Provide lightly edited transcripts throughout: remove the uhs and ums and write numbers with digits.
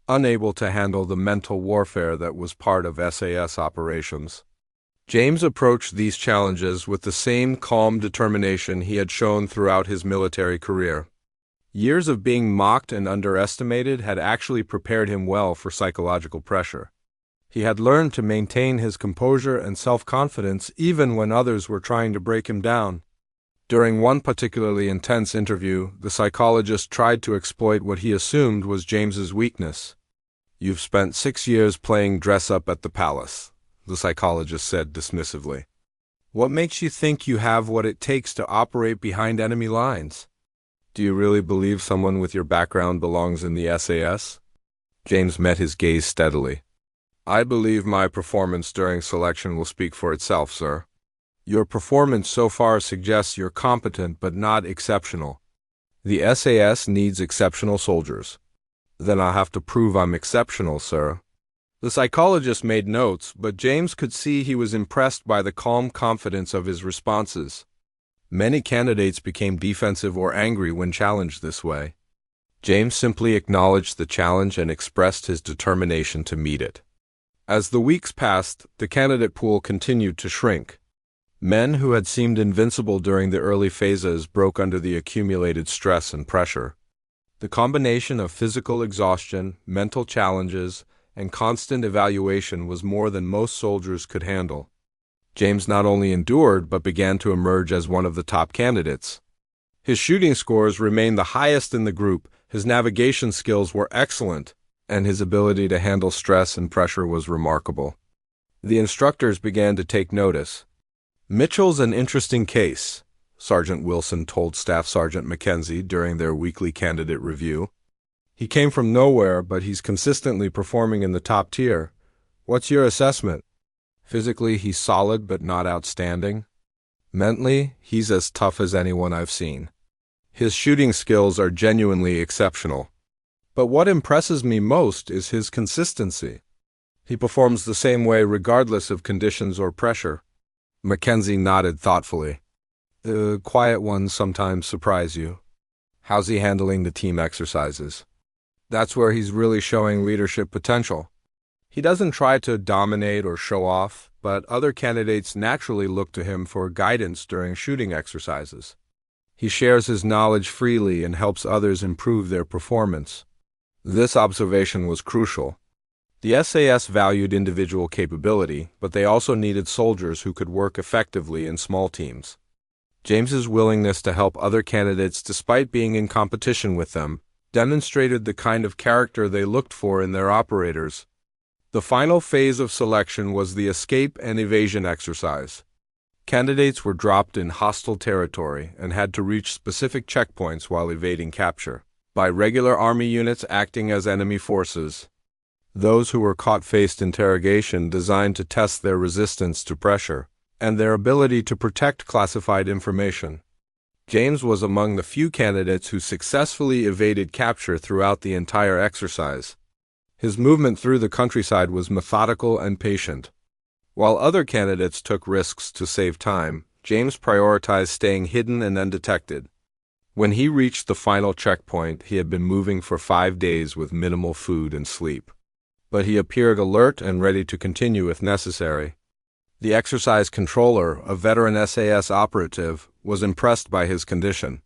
unable to handle the mental warfare that was part of SAS operations. James approached these challenges with the same calm determination he had shown throughout his military career. Years of being mocked and underestimated had actually prepared him well for psychological pressure. He had learned to maintain his composure and self-confidence even when others were trying to break him down. During one particularly intense interview, the psychologist tried to exploit what he assumed was James's weakness. "You've spent 6 years playing dress-up at the palace," the psychologist said dismissively. "What makes you think you have what it takes to operate behind enemy lines? Do you really believe someone with your background belongs in the SAS?" James met his gaze steadily. "I believe my performance during selection will speak for itself, sir. Your performance so far suggests you're competent but not exceptional. The SAS needs exceptional soldiers." "Then I'll have to prove I'm exceptional, sir." The psychologist made notes, but James could see he was impressed by the calm confidence of his responses. Many candidates became defensive or angry when challenged this way. James simply acknowledged the challenge and expressed his determination to meet it. As the weeks passed, the candidate pool continued to shrink. Men who had seemed invincible during the early phases broke under the accumulated stress and pressure. The combination of physical exhaustion, mental challenges, and constant evaluation was more than most soldiers could handle. James not only endured but began to emerge as one of the top candidates. His shooting scores remained the highest in the group, his navigation skills were excellent, and his ability to handle stress and pressure was remarkable. The instructors began to take notice. "Mitchell's an interesting case," Sergeant Wilson told Staff Sergeant Mackenzie during their weekly candidate review. "He came from nowhere, but he's consistently performing in the top tier. What's your assessment?" "Physically, he's solid but not outstanding. Mentally, he's as tough as anyone I've seen. His shooting skills are genuinely exceptional. But what impresses me most is his consistency. He performs the same way regardless of conditions or pressure." Mackenzie nodded thoughtfully. "The quiet ones sometimes surprise you. How's he handling the team exercises?" "That's where he's really showing leadership potential. He doesn't try to dominate or show off, but other candidates naturally look to him for guidance during shooting exercises. He shares his knowledge freely and helps others improve their performance." This observation was crucial. The SAS valued individual capability, but they also needed soldiers who could work effectively in small teams. James's willingness to help other candidates despite being in competition with them demonstrated the kind of character they looked for in their operators. The final phase of selection was the escape and evasion exercise. Candidates were dropped in hostile territory and had to reach specific checkpoints while evading capture, by regular Army units acting as enemy forces. Those who were caught faced interrogation designed to test their resistance to pressure and their ability to protect classified information. James was among the few candidates who successfully evaded capture throughout the entire exercise. His movement through the countryside was methodical and patient. While other candidates took risks to save time, James prioritized staying hidden and undetected. When he reached the final checkpoint, he had been moving for 5 days with minimal food and sleep. But he appeared alert and ready to continue if necessary. The exercise controller, a veteran SAS operative, was impressed by his condition.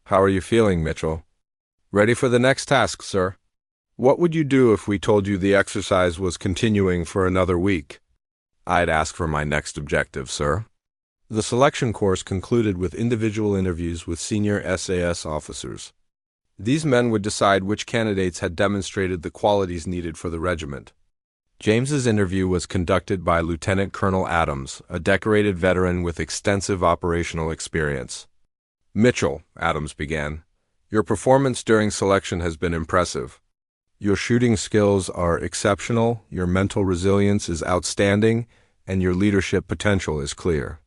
"How are you feeling, Mitchell?" "Ready for the next task, sir." "What would you do if we told you the exercise was continuing for another week?" "I'd ask for my next objective, sir." The selection course concluded with individual interviews with senior SAS officers. These men would decide which candidates had demonstrated the qualities needed for the regiment. James's interview was conducted by Lieutenant Colonel Adams, a decorated veteran with extensive operational experience. "Mitchell," Adams began, "your performance during selection has been impressive. Your shooting skills are exceptional, your mental resilience is outstanding, and your leadership potential is clear.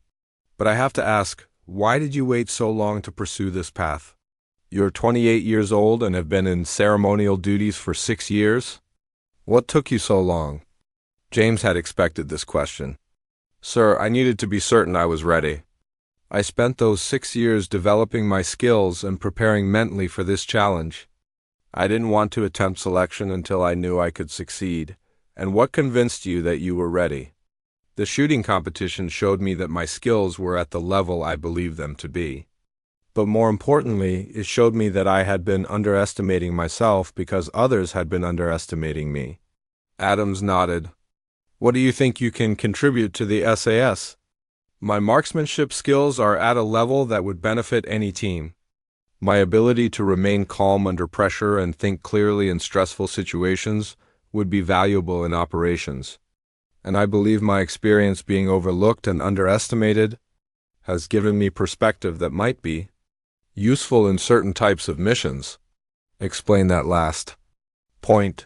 But I have to ask, why did you wait so long to pursue this path? You're 28 years old and have been in ceremonial duties for 6 years? What took you so long?" James had expected this question. "Sir, I needed to be certain I was ready. I spent those 6 years developing my skills and preparing mentally for this challenge. I didn't want to attempt selection until I knew I could succeed. And what convinced you that you were ready? The shooting competition showed me that my skills were at the level I believed them to be. But more importantly, it showed me that I had been underestimating myself because others had been underestimating me. Adams nodded. What do you think you can contribute to the SAS? My marksmanship skills are at a level that would benefit any team. My ability to remain calm under pressure and think clearly in stressful situations would be valuable in operations. And I believe my experience being overlooked and underestimated has given me perspective that might be useful in certain types of missions. Explain that last point.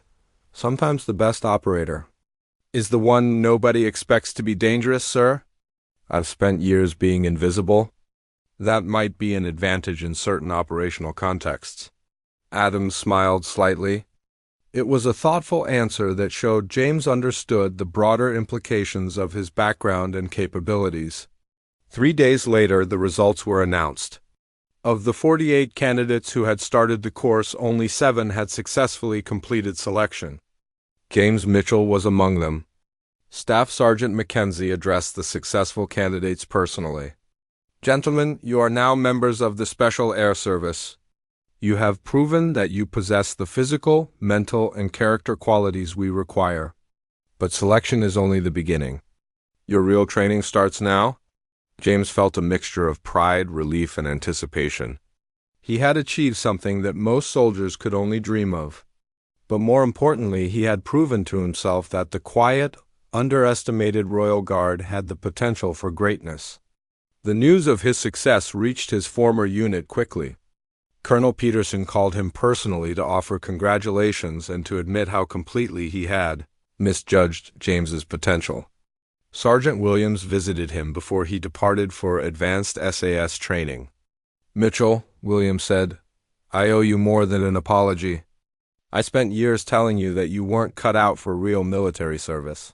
Sometimes the best operator is the one nobody expects to be dangerous, sir. I've spent years being invisible. That might be an advantage in certain operational contexts. Adams smiled slightly. It was a thoughtful answer that showed James understood the broader implications of his background and capabilities. 3 days later, the results were announced. Of the 48 candidates who had started the course, only 7 had successfully completed selection. James Mitchell was among them. Staff Sergeant Mackenzie addressed the successful candidates personally. Gentlemen, you are now members of the Special Air Service. You have proven that you possess the physical, mental, and character qualities we require. But selection is only the beginning. Your real training starts now? James felt a mixture of pride, relief, and anticipation. He had achieved something that most soldiers could only dream of. But more importantly, he had proven to himself that the quiet, underestimated Royal Guard had the potential for greatness. The news of his success reached his former unit quickly. Colonel Peterson called him personally to offer congratulations and to admit how completely he had misjudged James's potential. Sergeant Williams visited him before he departed for advanced SAS training. Mitchell, Williams said, I owe you more than an apology. I spent years telling you that you weren't cut out for real military service.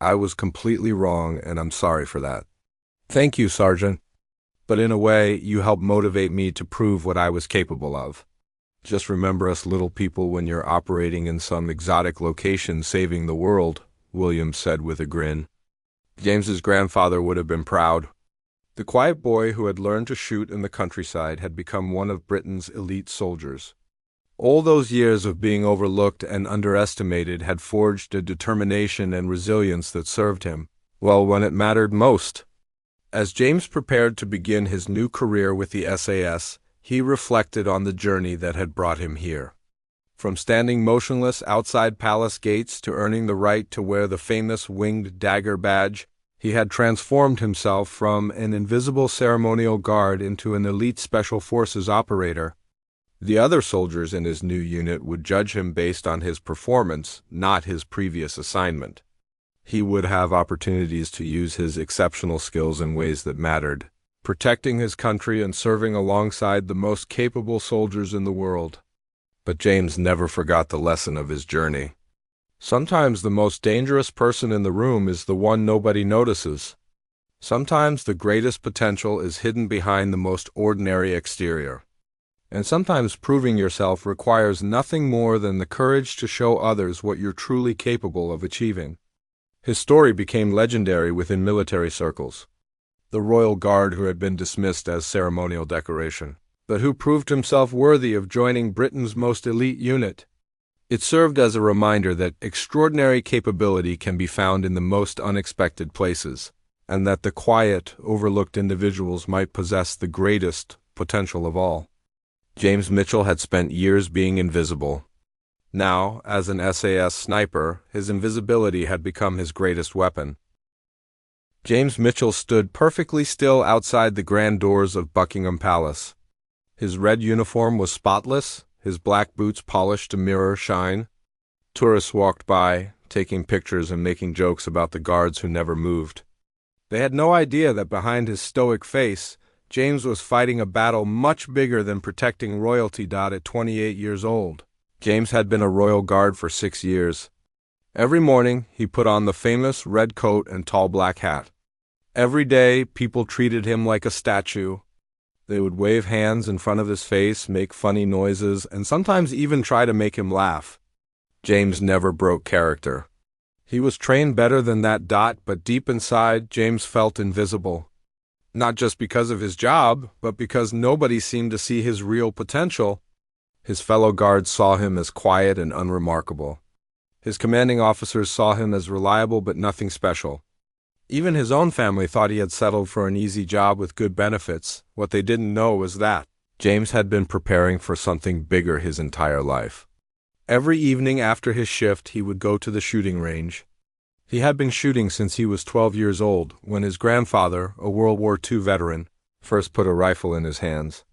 I was completely wrong, and I'm sorry for that. Thank you, Sergeant. But in a way, you helped motivate me to prove what I was capable of. Just remember us little people when you're operating in some exotic location saving the world, Williams said with a grin. James's grandfather would have been proud. The quiet boy who had learned to shoot in the countryside had become one of Britain's elite soldiers. All those years of being overlooked and underestimated had forged a determination and resilience that served him well when it mattered most. As James prepared to begin his new career with the SAS, he reflected on the journey that had brought him here. From standing motionless outside palace gates to earning the right to wear the famous winged dagger badge, he had transformed himself from an invisible ceremonial guard into an elite special forces operator. The other soldiers in his new unit would judge him based on his performance, not his previous assignment. He would have opportunities to use his exceptional skills in ways that mattered, protecting his country and serving alongside the most capable soldiers in the world. But James never forgot the lesson of his journey. Sometimes the most dangerous person in the room is the one nobody notices. Sometimes the greatest potential is hidden behind the most ordinary exterior. And sometimes proving yourself requires nothing more than the courage to show others what you're truly capable of achieving. His story became legendary within military circles. The Royal Guard who had been dismissed as ceremonial decoration, but who proved himself worthy of joining Britain's most elite unit. It served as a reminder that extraordinary capability can be found in the most unexpected places, and that the quiet, overlooked individuals might possess the greatest potential of all. James Mitchell had spent years being invisible. Now, as an SAS sniper, his invisibility had become his greatest weapon. James Mitchell stood perfectly still outside the grand doors of Buckingham Palace. His red uniform was spotless, his black boots polished to mirror shine. Tourists walked by, taking pictures and making jokes about the guards who never moved. They had no idea that behind his stoic face, James was fighting a battle much bigger than protecting royalty. At 28 years old. James had been a Royal Guard for 6 years. Every morning, he put on the famous red coat and tall black hat. Every day, people treated him like a statue. They would wave hands in front of his face, make funny noises, and sometimes even try to make him laugh. James never broke character. He was trained better than that. But deep inside, James felt invisible. Not just because of his job, but because nobody seemed to see his real potential. His fellow guards saw him as quiet and unremarkable. His commanding officers saw him as reliable but nothing special. Even his own family thought he had settled for an easy job with good benefits. What they didn't know was that James had been preparing for something bigger his entire life. Every evening after his shift, he would go to the shooting range. He had been shooting since he was 12 years old, when his grandfather, a World War II veteran, first put a rifle in his hands.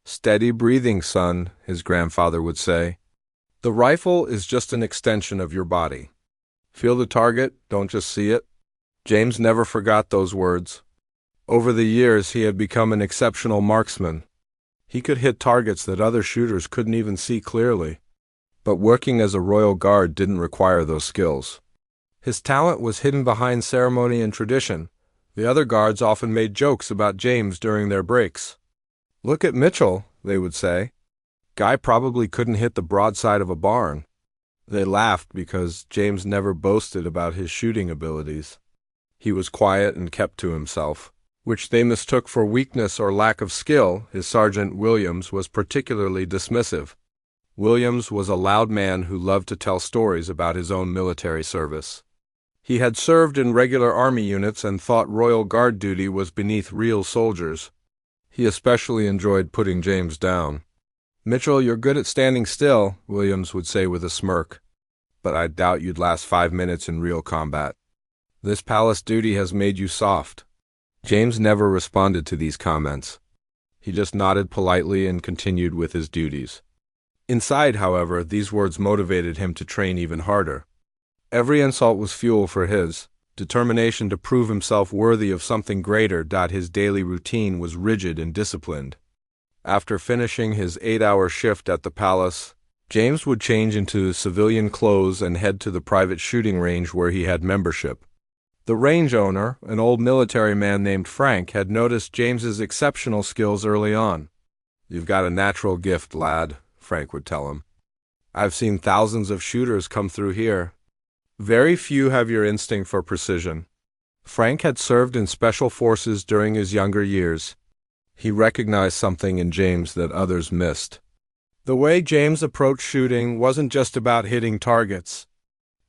"Steady breathing, son," his grandfather would say. "The rifle is just an extension of your body. Feel the target, don't just see it." James never forgot those words. Over the years, he had become an exceptional marksman. He could hit targets that other shooters couldn't even see clearly. But working as a royal guard didn't require those skills. His talent was hidden behind ceremony and tradition. The other guards often made jokes about James during their breaks. "Look at Mitchell," they would say. "Guy probably couldn't hit the broadside of a barn." They laughed because James never boasted about his shooting abilities. He was quiet and kept to himself, which they mistook for weakness or lack of skill. His sergeant, Williams, was particularly dismissive. Williams was a loud man who loved to tell stories about his own military service. He had served in regular army units and thought Royal Guard duty was beneath real soldiers. He especially enjoyed putting James down. "Mitchell, you're good at standing still," Williams would say with a smirk, "but I doubt you'd last 5 minutes in real combat. This palace duty has made you soft." James never responded to these comments. He just nodded politely and continued with his duties. Inside, however, these words motivated him to train even harder. Every insult was fuel for his determination to prove himself worthy of something greater. His daily routine was rigid and disciplined. After finishing his 8-hour shift at the palace, James would change into civilian clothes and head to the private shooting range where he had membership. The range owner, an old military man named Frank, had noticed James's exceptional skills early on. "You've got a natural gift, lad," Frank would tell him. "I've seen thousands of shooters come through here. Very few have your instinct for precision." Frank had served in special forces during his younger years. He recognized something in James that others missed. The way James approached shooting wasn't just about hitting targets.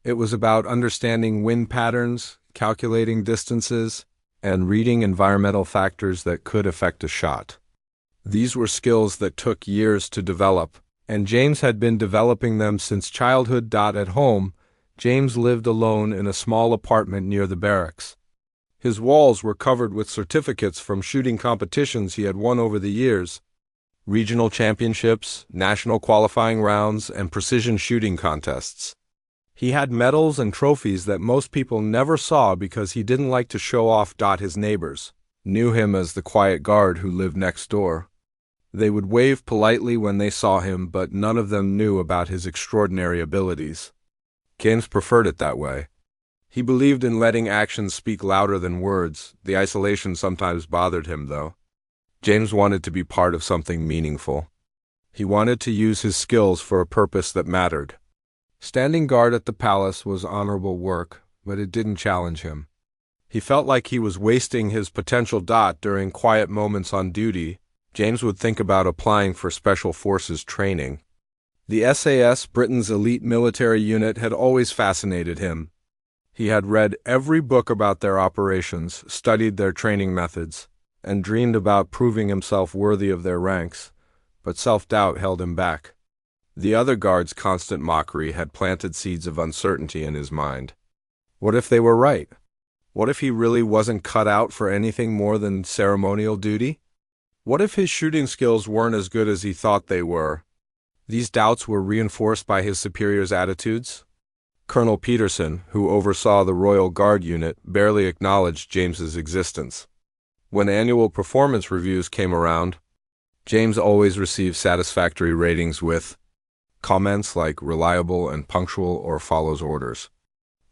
It was about understanding wind patterns, calculating distances, and reading environmental factors that could affect a shot. These were skills that took years to develop, and James had been developing them since childhood. At home, James lived alone in a small apartment near the barracks. His walls were covered with certificates from shooting competitions he had won over the years: regional championships, national qualifying rounds, and precision shooting contests. He had medals and trophies that most people never saw because he didn't like to show off. His neighbors knew him as the quiet guard who lived next door. They would wave politely when they saw him, but none of them knew about his extraordinary abilities. James preferred it that way. He believed in letting actions speak louder than words. The isolation sometimes bothered him, though. James wanted to be part of something meaningful. He wanted to use his skills for a purpose that mattered. Standing guard at the palace was honorable work, but it didn't challenge him. He felt like he was wasting his potential. During quiet moments on duty, James would think about applying for Special Forces training. The SAS, Britain's elite military unit, had always fascinated him. He had read every book about their operations, studied their training methods, and dreamed about proving himself worthy of their ranks, but self-doubt held him back. The other guards' constant mockery had planted seeds of uncertainty in his mind. What if they were right? What if he really wasn't cut out for anything more than ceremonial duty? What if his shooting skills weren't as good as he thought they were? These doubts were reinforced by his superiors' attitudes. Colonel Peterson, who oversaw the Royal Guard unit, barely acknowledged James's existence. When annual performance reviews came around, James always received satisfactory ratings with comments like reliable and punctual or follows orders.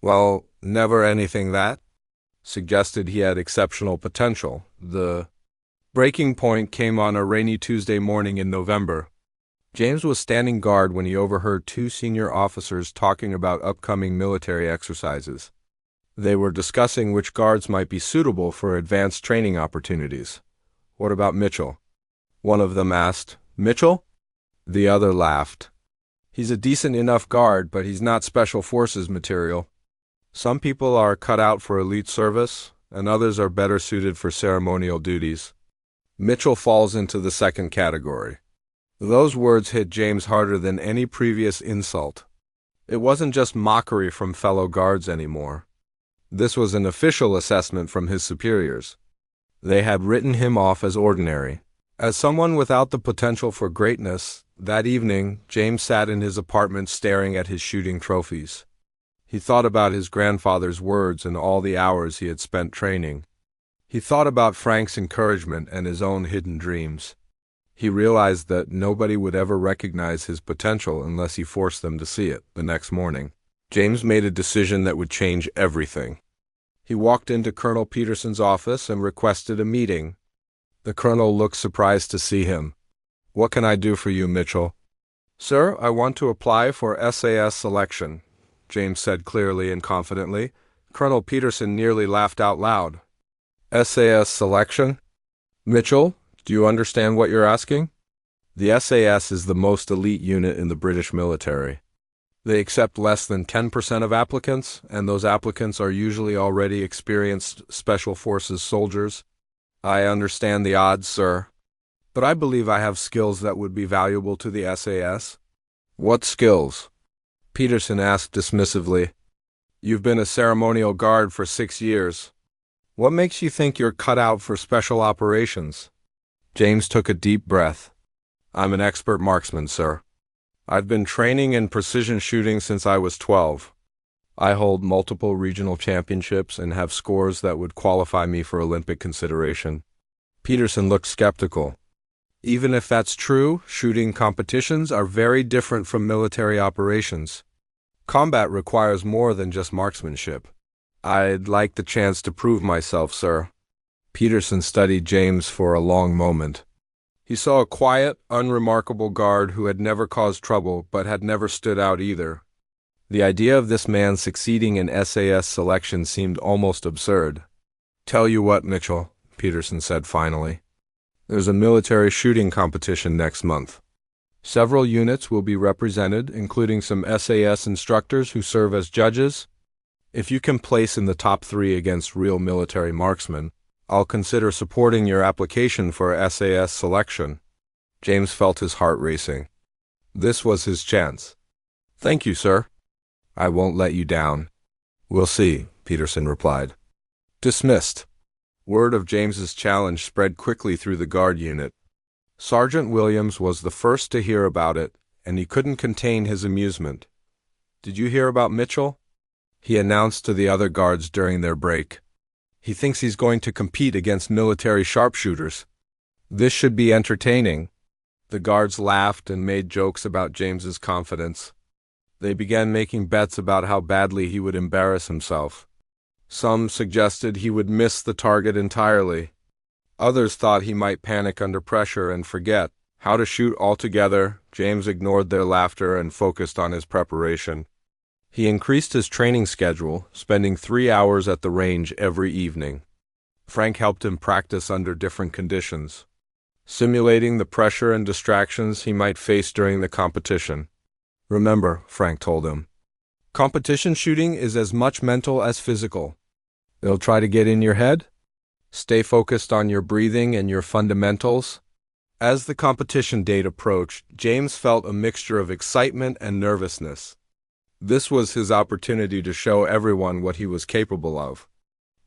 Well, never anything that suggested he had exceptional potential. The Breaking point came on a rainy Tuesday morning in November. James was standing guard when he overheard two senior officers talking about upcoming military exercises. They were discussing which guards might be suitable for advanced training opportunities. "What about Mitchell?" one of them asked. "Mitchell?" The other laughed. "He's a decent enough guard, but he's not special forces material. Some people are cut out for elite service, and others are better suited for ceremonial duties. Mitchell falls into the second category." Those words hit James harder than any previous insult. It wasn't just mockery from fellow guards anymore. This was an official assessment from his superiors. They had written him off as ordinary, as someone without the potential for greatness. That evening, James sat in his apartment staring at his shooting trophies. He thought about his grandfather's words and all the hours he had spent training. He thought about Frank's encouragement and his own hidden dreams. He realized that nobody would ever recognize his potential unless he forced them to see it. The next morning, James made a decision that would change everything. He walked into Colonel Peterson's office and requested a meeting. The colonel looked surprised to see him. "What can I do for you, Mitchell?" "Sir, I want to apply for SAS selection," James said clearly and confidently. Colonel Peterson nearly laughed out loud. "SAS selection? Mitchell, do you understand what you're asking?" The SAS is the most elite unit in the British military. They accept less than 10% of applicants, and those applicants are usually already experienced Special Forces soldiers. "I understand the odds, sir. But I believe I have skills that would be valuable to the SAS." "What skills?" Peterson asked dismissively. "You've been a ceremonial guard for 6 years. What makes you think you're cut out for special operations?" James took a deep breath. "I'm an expert marksman, sir. I've been training in precision shooting since I was 12. I hold multiple regional championships and have scores that would qualify me for Olympic consideration." Peterson looked skeptical. "Even if that's true, shooting competitions are very different from military operations. Combat requires more than just marksmanship." "I'd like the chance to prove myself, sir." Peterson studied James for a long moment. He saw a quiet, unremarkable guard who had never caused trouble but had never stood out either. The idea of this man succeeding in SAS selection seemed almost absurd. "Tell you what, Mitchell," Peterson said finally. "There's a military shooting competition next month. Several units will be represented, including some SAS instructors who serve as judges. If you can place in the top 3 against real military marksmen, I'll consider supporting your application for SAS selection." James felt his heart racing. This was his chance. "Thank you, sir. I won't let you down." "We'll see," Peterson replied. Dismissed. Word of James's challenge spread quickly through the guard unit. Sergeant Williams was the first to hear about it, and he couldn't contain his amusement. "Did you hear about Mitchell?" he announced to the other guards during their break. "He thinks he's going to compete against military sharpshooters. This should be entertaining." The guards laughed and made jokes about James's confidence. They began making bets about how badly he would embarrass himself. Some suggested he would miss the target entirely. Others thought he might panic under pressure and forget how to shoot altogether. James ignored their laughter and focused on his preparation. He increased his training schedule, spending 3 hours at the range every evening. Frank helped him practice under different conditions, simulating the pressure and distractions he might face during the competition. "Remember," Frank told him, "competition shooting is as much mental as physical. They'll try to get in your head. Stay focused on your breathing and your fundamentals." As the competition date approached, James felt a mixture of excitement and nervousness. This was his opportunity to show everyone what he was capable of.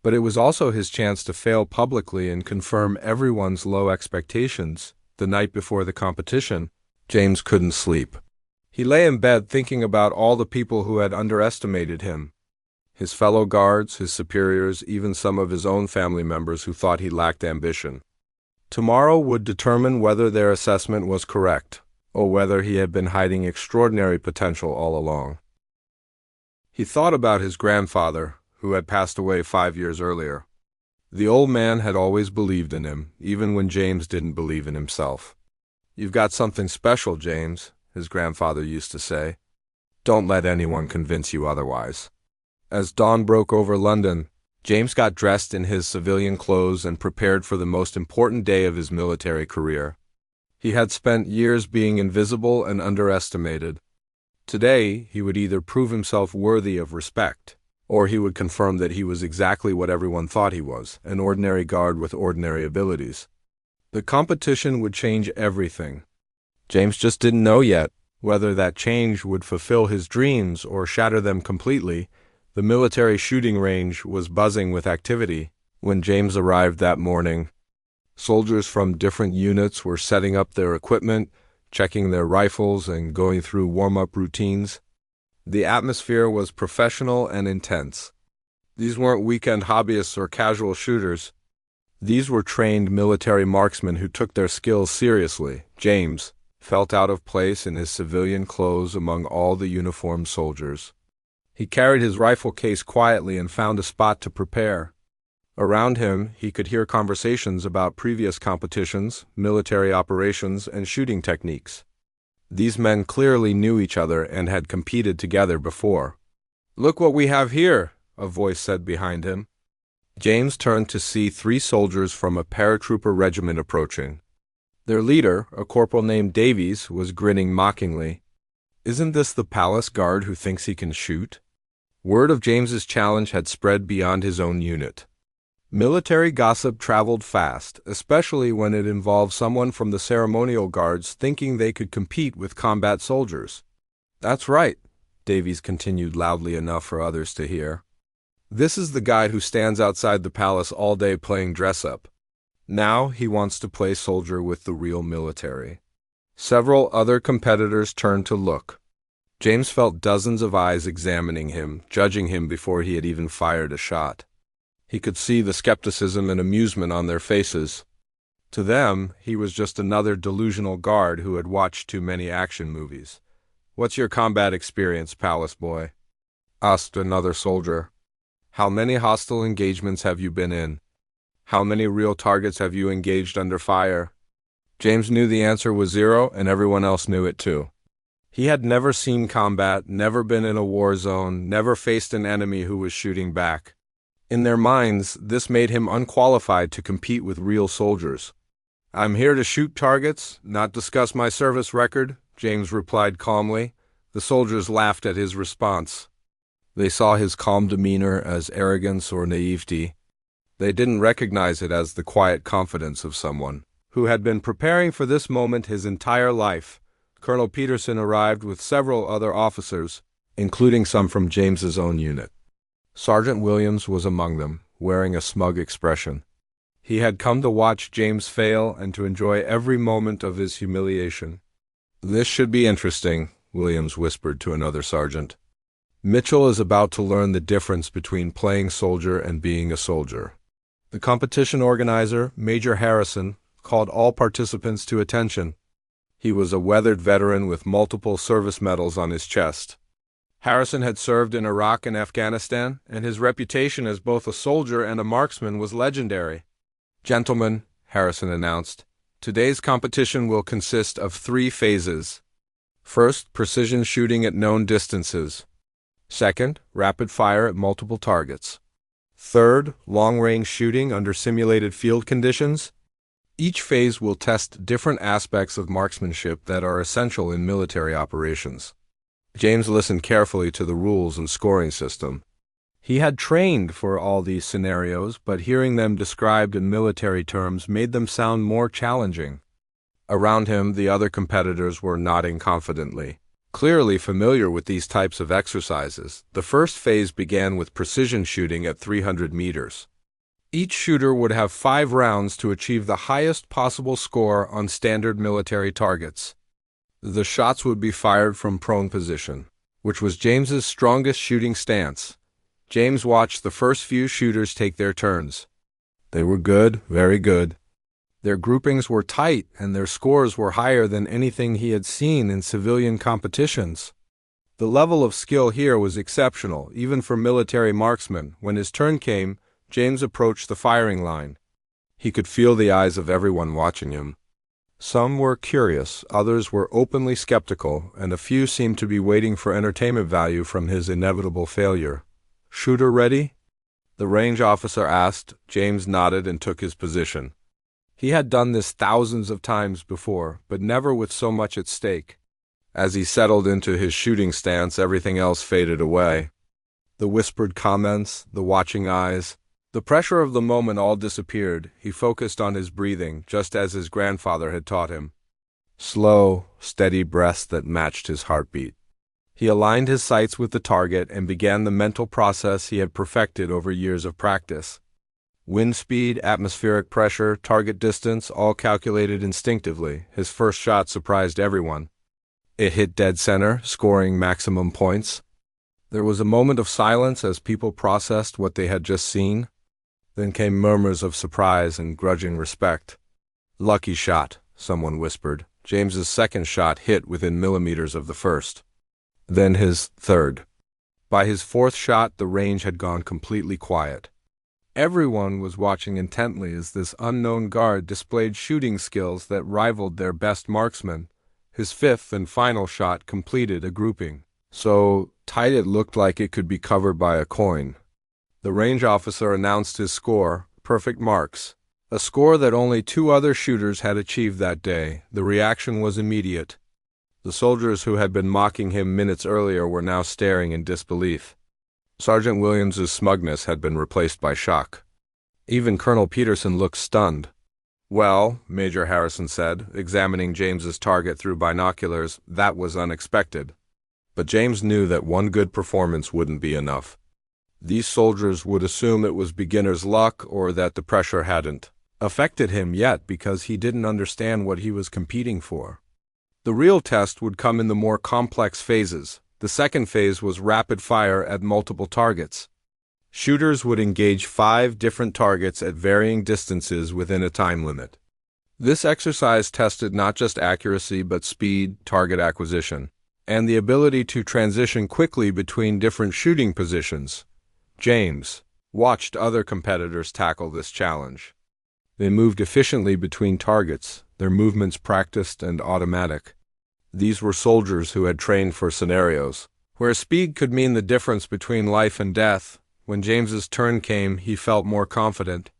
But it was also his chance to fail publicly and confirm everyone's low expectations. The night before the competition, James couldn't sleep. He lay in bed thinking about all the people who had underestimated him. His fellow guards, his superiors, even some of his own family members who thought he lacked ambition. Tomorrow would determine whether their assessment was correct, or whether he had been hiding extraordinary potential all along. He thought about his grandfather, who had passed away 5 years earlier. The old man had always believed in him, even when James didn't believe in himself. "You've got something special, James," his grandfather used to say. "Don't let anyone convince you otherwise." As dawn broke over London, James got dressed in his civilian clothes and prepared for the most important day of his military career. He had spent years being invisible and underestimated. Today, he would either prove himself worthy of respect, or he would confirm that he was exactly what everyone thought he was, an ordinary guard with ordinary abilities. The competition would change everything. James just didn't know yet whether that change would fulfill his dreams or shatter them completely. The military shooting range was buzzing with activity when James arrived that morning. Soldiers from different units were setting up their equipment, checking their rifles, and going through warm-up routines. The atmosphere was professional and intense. These weren't weekend hobbyists or casual shooters. These were trained military marksmen who took their skills seriously. James felt out of place in his civilian clothes among all the uniformed soldiers. He carried his rifle case quietly and found a spot to prepare. Around him, he could hear conversations about previous competitions, military operations, and shooting techniques. These men clearly knew each other and had competed together before. "Look what we have here," a voice said behind him. James turned to see 3 soldiers from a paratrooper regiment approaching. Their leader, a corporal named Davies, was grinning mockingly. "Isn't this the palace guard who thinks he can shoot?" Word of James's challenge had spread beyond his own unit. Military gossip traveled fast, especially when it involved someone from the ceremonial guards thinking they could compete with combat soldiers. "That's right," Davies continued loudly enough for others to hear. "This is the guy who stands outside the palace all day playing dress-up. Now he wants to play soldier with the real military." Several other competitors turned to look. James felt dozens of eyes examining him, judging him before he had even fired a shot. He could see the skepticism and amusement on their faces. To them, he was just another delusional guard who had watched too many action movies. "What's your combat experience, palace boy?" asked another soldier. "How many hostile engagements have you been in? How many real targets have you engaged under fire?" James knew the answer was 0, and everyone else knew it too. He had never seen combat, never been in a war zone, never faced an enemy who was shooting back. In their minds, this made him unqualified to compete with real soldiers. "I'm here to shoot targets, not discuss my service record," James replied calmly. The soldiers laughed at his response. They saw his calm demeanor as arrogance or naivety. They didn't recognize it as the quiet confidence of someone who had been preparing for this moment his entire life. Colonel Peterson arrived with several other officers, including some from James's own unit. Sergeant Williams was among them, wearing a smug expression. He had come to watch James fail and to enjoy every moment of his humiliation. "This should be interesting," Williams whispered to another sergeant. "Mitchell is about to learn the difference between playing soldier and being a soldier." The competition organizer, Major Harrison, called all participants to attention. He was a weathered veteran with multiple service medals on his chest. Harrison had served in Iraq and Afghanistan, and his reputation as both a soldier and a marksman was legendary. "Gentlemen," Harrison announced, "today's competition will consist of 3 phases. First, precision shooting at known distances. Second, rapid fire at multiple targets. Third, long-range shooting under simulated field conditions. Each phase will test different aspects of marksmanship that are essential in military operations." James listened carefully to the rules and scoring system. He had trained for all these scenarios, but hearing them described in military terms made them sound more challenging. Around him, the other competitors were nodding confidently, clearly familiar with these types of exercises. The first phase began with precision shooting at 300 meters. Each shooter would have 5 rounds to achieve the highest possible score on standard military targets. The shots would be fired from prone position, which was James's strongest shooting stance. James watched the first few shooters take their turns. They were good, very good. Their groupings were tight, and their scores were higher than anything he had seen in civilian competitions. The level of skill here was exceptional, even for military marksmen. When his turn came, James approached the firing line. He could feel the eyes of everyone watching him. Some were curious, others were openly skeptical, and a few seemed to be waiting for entertainment value from his inevitable failure. "Shooter ready?" the range officer asked. James nodded and took his position. He had done this thousands of times before, but never with so much at stake. As he settled into his shooting stance, everything else faded away. The whispered comments, the watching eyes, the pressure of the moment all disappeared. He focused on his breathing, just as his grandfather had taught him. Slow, steady breaths that matched his heartbeat. He aligned his sights with the target and began the mental process he had perfected over years of practice. Wind speed, atmospheric pressure, target distance, all calculated instinctively. His first shot surprised everyone. It hit dead center, scoring maximum points. There was a moment of silence as people processed what they had just seen. Then came murmurs of surprise and grudging respect. "Lucky shot," someone whispered. James's second shot hit within millimeters of the first. Then his third. By his fourth shot, the range had gone completely quiet. Everyone was watching intently as this unknown guard displayed shooting skills that rivaled their best marksmen. His fifth and final shot completed a grouping so tight it looked like it could be covered by a coin. The range officer announced his score, perfect marks, a score that only 2 other shooters had achieved that day. The reaction was immediate. The soldiers who had been mocking him minutes earlier were now staring in disbelief. Sergeant Williams's smugness had been replaced by shock. Even Colonel Peterson looked stunned. "Well," Major Harrison said, examining James's target through binoculars, "that was unexpected." But James knew that one good performance wouldn't be enough. These soldiers would assume it was beginner's luck or that the pressure hadn't affected him yet because he didn't understand what he was competing for. The real test would come in the more complex phases. The second phase was rapid fire at multiple targets. Shooters would engage 5 different targets at varying distances within a time limit. This exercise tested not just accuracy but speed, target acquisition, and the ability to transition quickly between different shooting positions. James watched other competitors tackle this challenge. They moved efficiently between targets, their movements practiced and automatic. These were soldiers who had trained for scenarios where speed could mean the difference between life and death. When James's turn came, he felt more confident.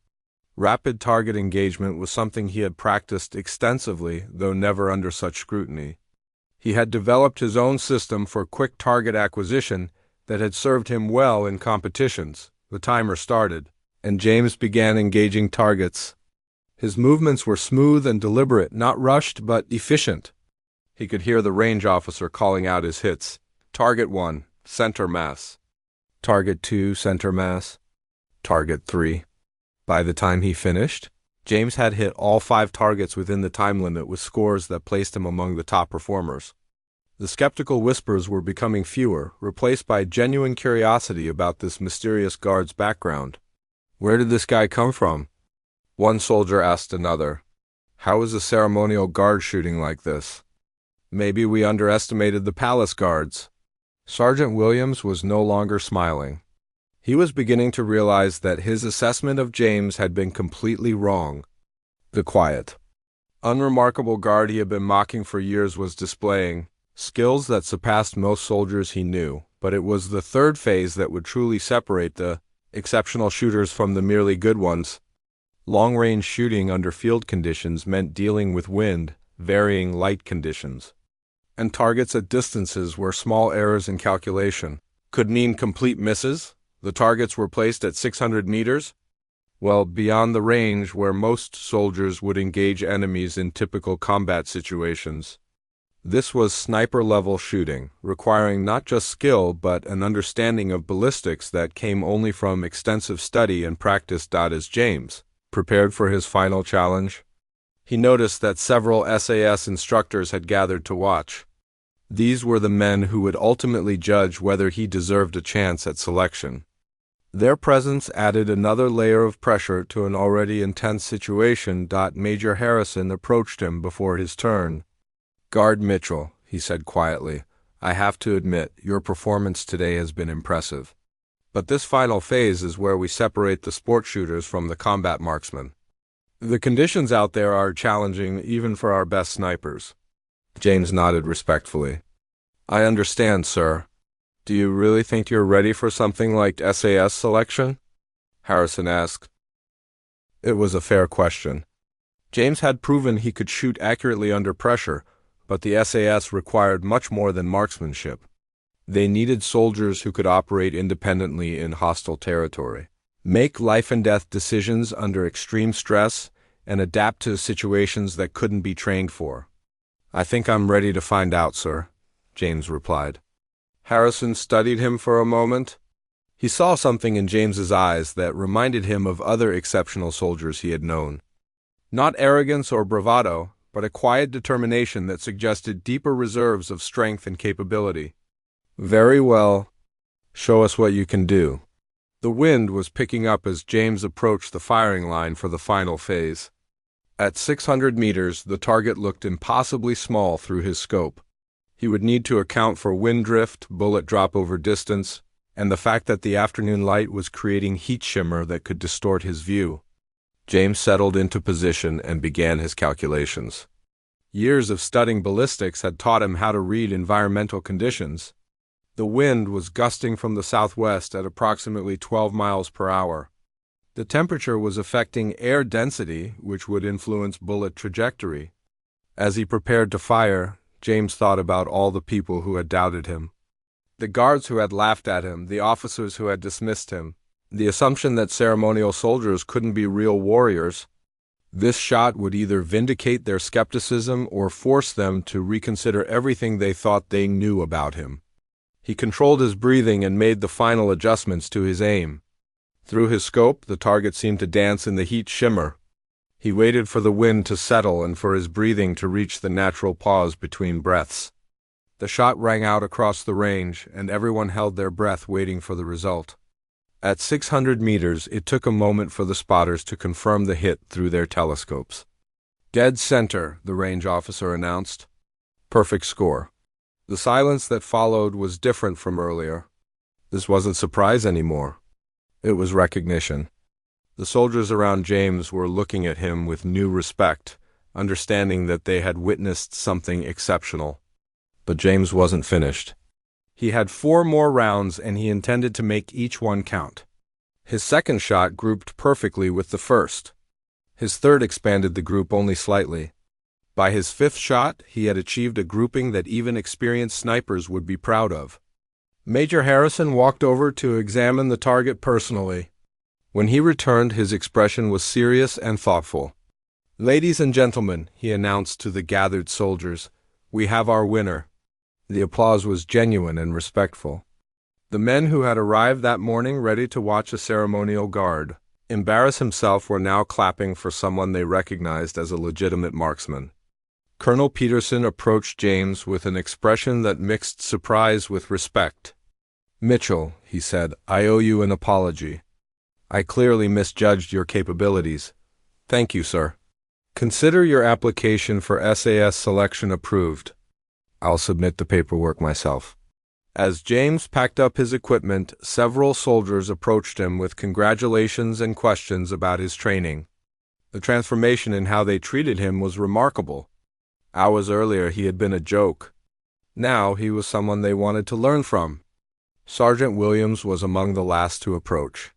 Rapid target engagement was something he had practiced extensively, though never under such scrutiny. He had developed his own system for quick target acquisition that had served him well in competitions. The timer started, and James began engaging targets. His movements were smooth and deliberate, not rushed but efficient. He could hear the range officer calling out his hits. Target 1, center mass. Target 2, center mass. Target 3. By the time he finished, James had hit all 5 targets within the time limit with scores that placed him among the top performers. The skeptical whispers were becoming fewer, replaced by genuine curiosity about this mysterious guard's background. "Where did this guy come from?" One soldier asked another. "How is a ceremonial guard shooting like this?" "Maybe we underestimated the palace guards." Sergeant Williams was no longer smiling. He was beginning to realize that his assessment of James had been completely wrong. The quiet, unremarkable guard he had been mocking for years was displaying skills that surpassed most soldiers he knew, but it was the third phase that would truly separate the exceptional shooters from the merely good ones. Long-range shooting under field conditions meant dealing with wind, varying light conditions, and targets at distances where small errors in calculation could mean complete misses. The targets were placed at 600 meters, well beyond the range where most soldiers would engage enemies in typical combat situations. This was sniper-level shooting, requiring not just skill but an understanding of ballistics that came only from extensive study and practice. As James prepared for his final challenge, he noticed that several SAS instructors had gathered to watch. These were the men who would ultimately judge whether he deserved a chance at selection. Their presence added another layer of pressure to an already intense situation. Major Harrison approached him before his turn. "Guard Mitchell," he said quietly, "I have to admit, your performance today has been impressive. But this final phase is where we separate the sport shooters from the combat marksmen. The conditions out there are challenging even for our best snipers. James nodded respectfully. I understand, sir. Do you really think you're ready for something like SAS selection? Harrison asked. It was a fair question. James had proven he could shoot accurately under pressure, but the SAS required much more than marksmanship. They needed soldiers who could operate independently in hostile territory, make life-and-death decisions under extreme stress, and adapt to situations that couldn't be trained for. I think I'm ready to find out, sir, James replied. Harrison studied him for a moment. He saw something in James's eyes that reminded him of other exceptional soldiers he had known. Not arrogance or bravado, but a quiet determination that suggested deeper reserves of strength and capability. Very well. Show us what you can do. The wind was picking up as James approached the firing line for the final phase. At 600 meters, the target looked impossibly small through his scope. He would need to account for wind drift, bullet drop over distance, and the fact that the afternoon light was creating heat shimmer that could distort his view. James settled into position and began his calculations. Years of studying ballistics had taught him how to read environmental conditions. The wind was gusting from the southwest at approximately 12 miles per hour. The temperature was affecting air density, which would influence bullet trajectory. As he prepared to fire, James thought about all the people who had doubted him. The guards who had laughed at him, the officers who had dismissed him, the assumption that ceremonial soldiers couldn't be real warriors. This shot would either vindicate their skepticism or force them to reconsider everything they thought they knew about him. He controlled his breathing and made the final adjustments to his aim. Through his scope, the target seemed to dance in the heat shimmer. He waited for the wind to settle and for his breathing to reach the natural pause between breaths. The shot rang out across the range, and everyone held their breath waiting for the result. At 600 meters, it took a moment for the spotters to confirm the hit through their telescopes. Dead center, the range officer announced. Perfect score. The silence that followed was different from earlier. This wasn't surprise anymore. It was recognition. The soldiers around James were looking at him with new respect, understanding that they had witnessed something exceptional. But James wasn't finished. He had 4 more rounds, and he intended to make each one count. His second shot grouped perfectly with the first. His third expanded the group only slightly. By his 5th shot, he had achieved a grouping that even experienced snipers would be proud of. Major Harrison walked over to examine the target personally. When he returned, his expression was serious and thoughtful. "Ladies and gentlemen," he announced to the gathered soldiers, "we have our winner." The applause was genuine and respectful. The men who had arrived that morning ready to watch a ceremonial guard embarrass himself were now clapping for someone they recognized as a legitimate marksman. Colonel Peterson approached James with an expression that mixed surprise with respect. "Mitchell," he said, "I owe you an apology. I clearly misjudged your capabilities." "Thank you, sir. Consider your application for SAS selection approved. I'll submit the paperwork myself." As James packed up his equipment, several soldiers approached him with congratulations and questions about his training. The transformation in how they treated him was remarkable. Hours earlier he had been a joke. Now he was someone they wanted to learn from. Sergeant Williams was among the last to approach.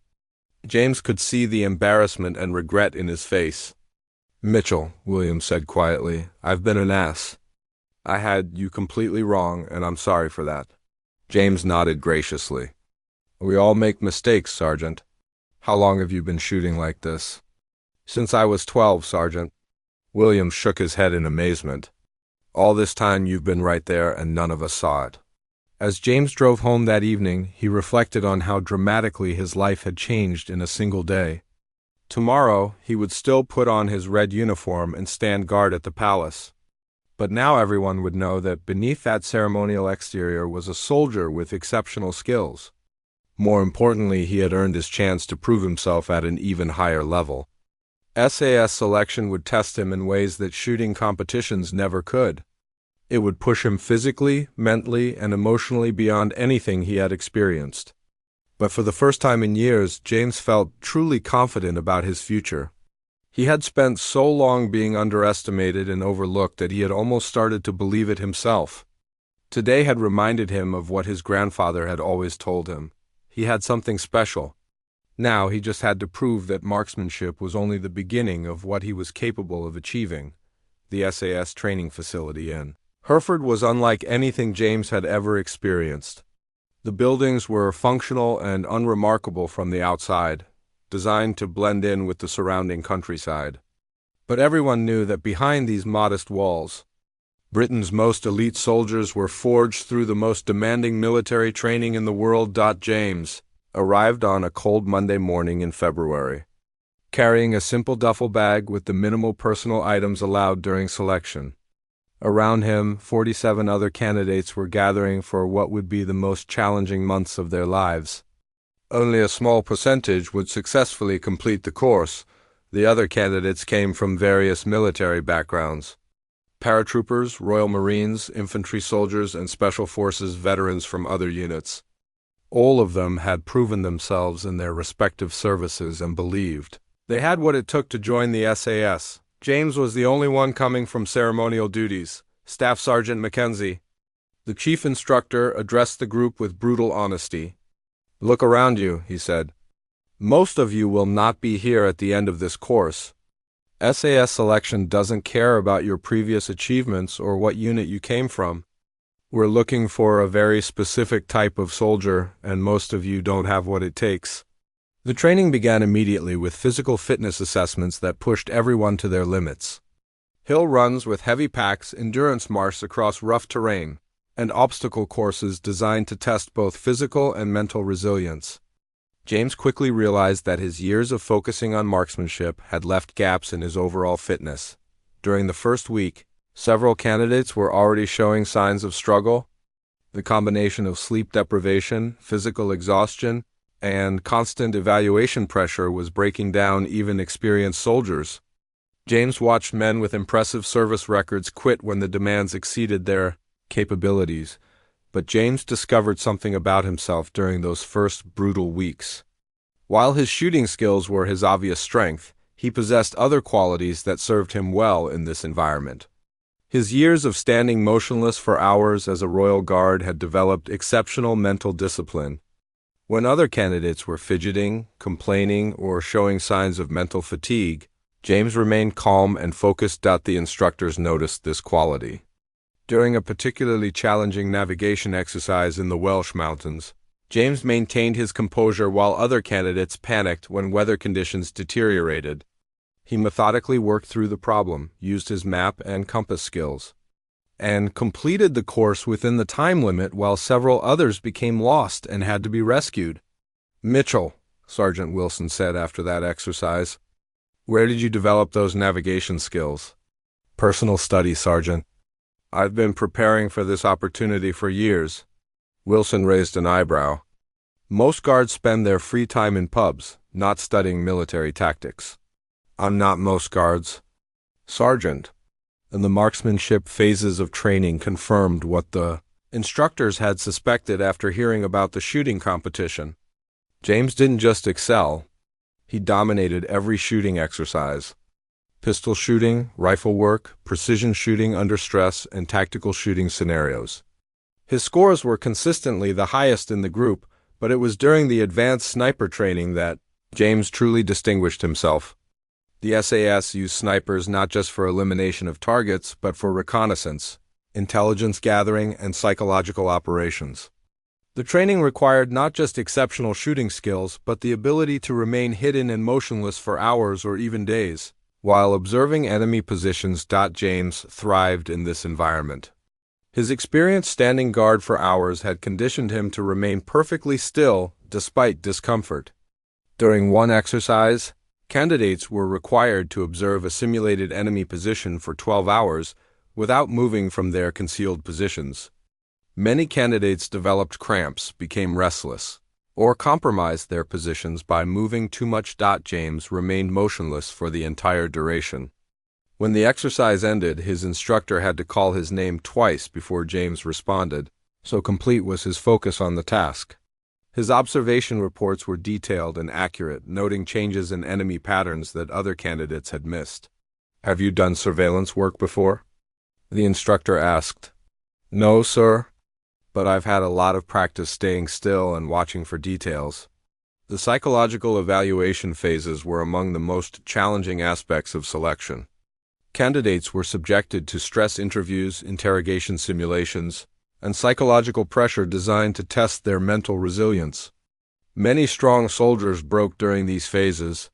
James could see the embarrassment and regret in his face. "Mitchell," Williams said quietly, "I've been an ass. I had you completely wrong, and I'm sorry for that." James nodded graciously. "We all make mistakes, Sergeant. How long have you been shooting like this?" "Since I was 12, Sergeant." Williams shook his head in amazement. "All this time you've been right there, and none of us saw it." As James drove home that evening, he reflected on how dramatically his life had changed in a single day. Tomorrow, he would still put on his red uniform and stand guard at the palace. But now everyone would know that beneath that ceremonial exterior was a soldier with exceptional skills. More importantly, he had earned his chance to prove himself at an even higher level. SAS selection would test him in ways that shooting competitions never could. It would push him physically, mentally, and emotionally beyond anything he had experienced. But for the first time in years, James felt truly confident about his future. He had spent so long being underestimated and overlooked that he had almost started to believe it himself. Today had reminded him of what his grandfather had always told him. He had something special. Now he just had to prove that marksmanship was only the beginning of what he was capable of achieving. The SAS training facility in Hereford was unlike anything James had ever experienced. The buildings were functional and unremarkable from the outside, designed to blend in with the surrounding countryside. But everyone knew that behind these modest walls, Britain's most elite soldiers were forged through the most demanding military training in the world. James arrived on a cold Monday morning in February, carrying a simple duffel bag with the minimal personal items allowed during selection. Around him, 47 other candidates were gathering for what would be the most challenging months of their lives. Only a small percentage would successfully complete the course. The other candidates came from various military backgrounds: paratroopers, Royal Marines, infantry soldiers, and Special Forces veterans from other units. All of them had proven themselves in their respective services and believed they had what it took to join the SAS. James was the only one coming from ceremonial duties. Staff Sergeant Mackenzie, the chief instructor, addressed the group with brutal honesty. "Look around you," he said. "Most of you will not be here at the end of this course. SAS selection doesn't care about your previous achievements or what unit you came from. We're looking for a very specific type of soldier, and most of you don't have what it takes." The training began immediately with physical fitness assessments that pushed everyone to their limits. Hill runs with heavy packs, endurance marches across rough terrain, and obstacle courses designed to test both physical and mental resilience. James quickly realized that his years of focusing on marksmanship had left gaps in his overall fitness. During the first week, several candidates were already showing signs of struggle. The combination of sleep deprivation, physical exhaustion, and constant evaluation pressure was breaking down even experienced soldiers. James watched men with impressive service records quit when the demands exceeded their capabilities. But James discovered something about himself during those first brutal weeks. While his shooting skills were his obvious strength, he possessed other qualities that served him well in this environment. His years of standing motionless for hours as a Royal Guard had developed exceptional mental discipline. When other candidates were fidgeting, complaining, or showing signs of mental fatigue, James remained calm and focused. The instructors noticed this quality. During a particularly challenging navigation exercise in the Welsh Mountains, James maintained his composure while other candidates panicked when weather conditions deteriorated. He methodically worked through the problem, used his map and compass skills, and completed the course within the time limit while several others became lost and had to be rescued. "Mitchell," Sergeant Wilson said after that exercise, "where did you develop those navigation skills?" "Personal study, Sergeant. I've been preparing for this opportunity for years." Wilson raised an eyebrow. "Most guards spend their free time in pubs, not studying military tactics." "I'm not most guards, Sergeant." And the marksmanship phases of training confirmed what the instructors had suspected after hearing about the shooting competition. James didn't just excel, he dominated every shooting exercise. Pistol shooting, rifle work, precision shooting under stress, and tactical shooting scenarios. His scores were consistently the highest in the group, but it was during the advanced sniper training that James truly distinguished himself. The SAS used snipers not just for elimination of targets, but for reconnaissance, intelligence gathering, and psychological operations. The training required not just exceptional shooting skills, but the ability to remain hidden and motionless for hours or even days, while observing enemy positions. James thrived in this environment. His experience standing guard for hours had conditioned him to remain perfectly still despite discomfort. During one exercise, candidates were required to observe a simulated enemy position for 12 hours without moving from their concealed positions. Many candidates developed cramps, became restless, or compromised their positions by moving too much. James remained motionless for the entire duration. When the exercise ended, his instructor had to call his name twice before James responded, so complete was his focus on the task. His observation reports were detailed and accurate, noting changes in enemy patterns that other candidates had missed. "Have you done surveillance work before?" the instructor asked. "No, sir, but I've had a lot of practice staying still and watching for details." The psychological evaluation phases were among the most challenging aspects of selection. Candidates were subjected to stress interviews, interrogation simulations, and psychological pressure designed to test their mental resilience. Many strong soldiers broke during these phases,